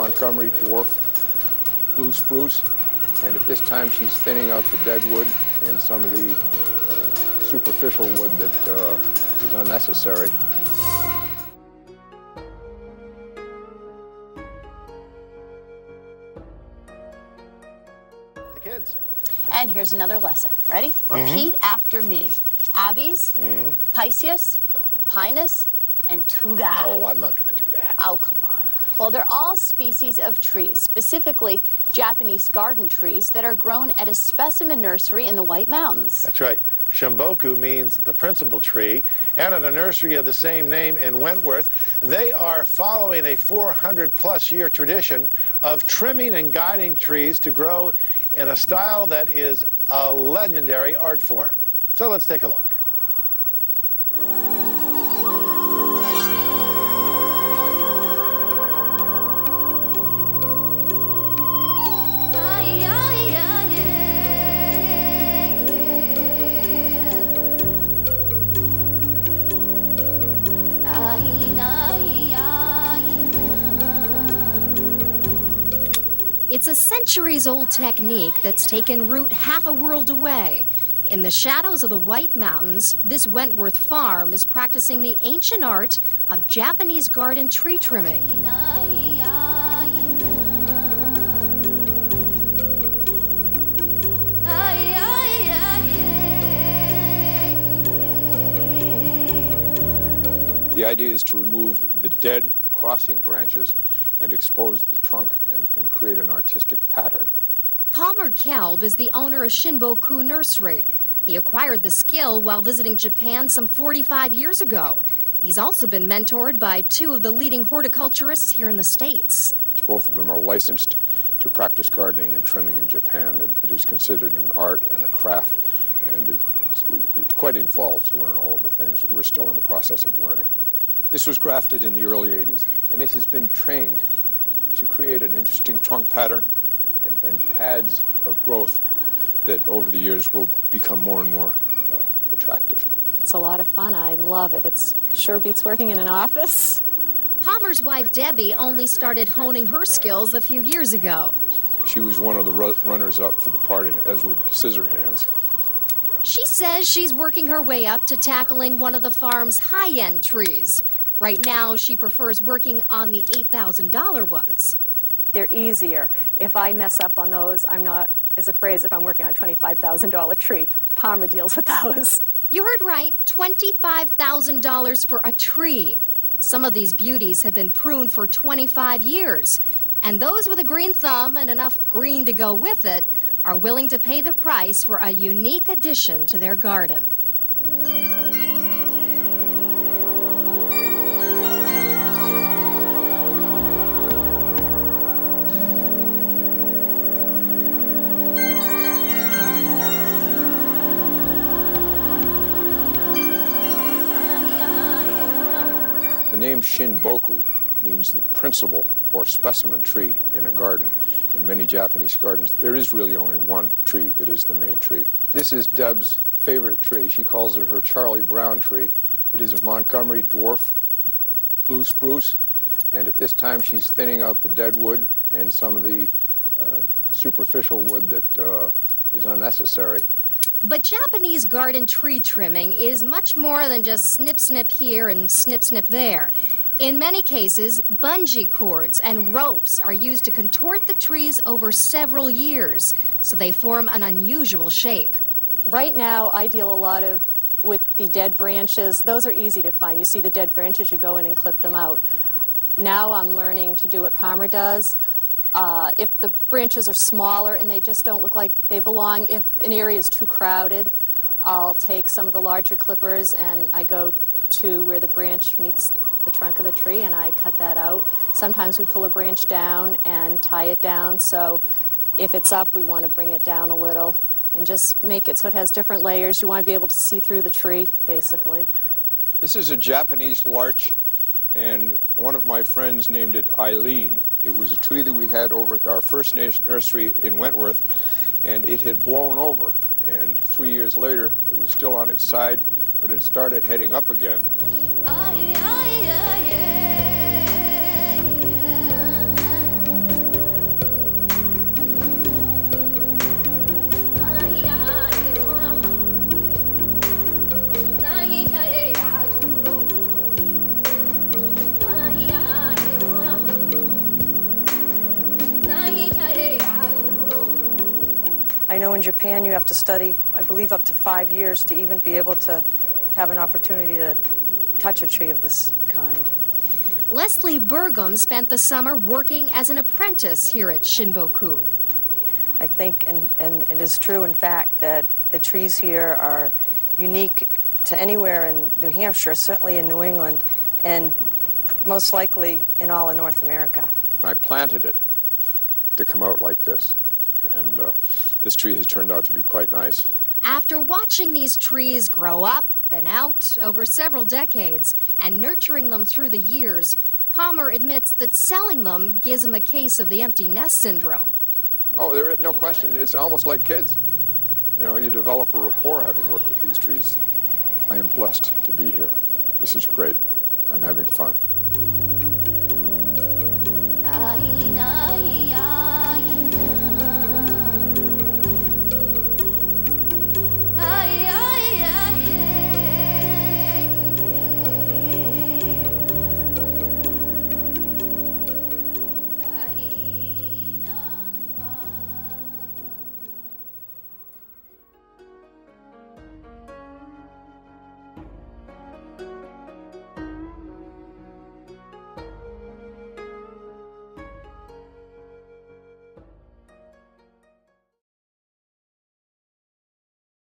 Montgomery dwarf blue spruce, and at this time she's thinning out the dead wood and some of the superficial wood that is unnecessary. The kids. And here's another lesson. Ready? Repeat after me. Abies, Pisceus, Pinus, and Tuga. Oh, I'm not going to do that. Oh, come on. Well, they're all species of trees, specifically Japanese garden trees that are grown at a specimen nursery in the White Mountains. That's right. Shin-Boku means the principal tree, and at a nursery of the same name in Wentworth, they are following a 400-plus year tradition of trimming and guiding trees to grow in a style that is a legendary art form. So let's take a look. It's a centuries-old technique that's taken root half a world away. In the shadows of the White Mountains, this Wentworth farm is practicing the ancient art of Japanese garden tree trimming. The idea is to remove the dead crossing branches and expose the trunk and create an artistic pattern. Palmer Kelb is the owner of Shin-Boku Nursery. He acquired the skill while visiting Japan some 45 years ago. He's also been mentored by two of the leading horticulturists here in the States. Both of them are licensed to practice gardening and trimming in Japan. It is considered an art and a craft, and it's quite involved to learn all of the things. We're still in the process of learning. This was grafted in the early 80s, and it has been trained to create an interesting trunk pattern and pads of growth that over the years will become more and more attractive. It's a lot of fun. I love it. It sure beats working in an office. Palmer's wife, Debbie, only started honing her skills a few years ago. She was one of the runners-up for the part in Edward Scissorhands. She says she's working her way up to tackling one of the farm's high-end trees. Right now, she prefers working on the $8,000 ones. They're easier. If I mess up on those, I'm not as afraid as if I'm working on a $25,000 tree. Palmer deals with those. You heard right, $25,000 for a tree. Some of these beauties have been pruned for 25 years. And those with a green thumb and enough green to go with it are willing to pay the price for a unique addition to their garden. The name Shin-Boku means the principal or specimen tree in a garden. In many Japanese gardens, there is really only one tree that is the main tree. This is Deb's favorite tree. She calls it her Charlie Brown tree. It is a Montgomery dwarf blue spruce, and at this time she's thinning out the dead wood and some of the superficial wood that is unnecessary. But Japanese garden tree trimming is much more than just snip, snip here and snip, snip there. In many cases, bungee cords and ropes are used to contort the trees over several years, so they form an unusual shape. Right now, I deal a lot with the dead branches. Those are easy to find. You see the dead branches, you go in and clip them out. Now I'm learning to do what Palmer does. If the branches are smaller and they just don't look like they belong, if an area is too crowded, I'll take some of the larger clippers and I go to where the branch meets the trunk of the tree and I cut that out. Sometimes we pull a branch down and tie it down, so if it's up, we want to bring it down a little and just make it so it has different layers. You want to be able to see through the tree, basically. This is a Japanese larch, and one of my friends named it Eileen. It was a tree that we had over at our first nursery in Wentworth, and it had blown over. And 3 years later, it was still on its side, but it started heading up again. I know in Japan you have to study, I believe, up to 5 years to even be able to have an opportunity to touch a tree of this kind. Leslie Burgum spent the summer working as an apprentice here at Shin-Boku. I think, and it is true, in fact, that the trees here are unique to anywhere in New Hampshire, certainly in New England, and most likely in all of North America. I planted it to come out like this, and this tree has turned out to be quite nice. After watching these trees grow up and out over several decades and nurturing them through the years, Palmer admits that selling them gives him a case of the empty nest syndrome. Oh, there is no question. It's almost like kids. You know, you develop a rapport having worked with these trees. I am blessed to be here. This is great. I'm having fun.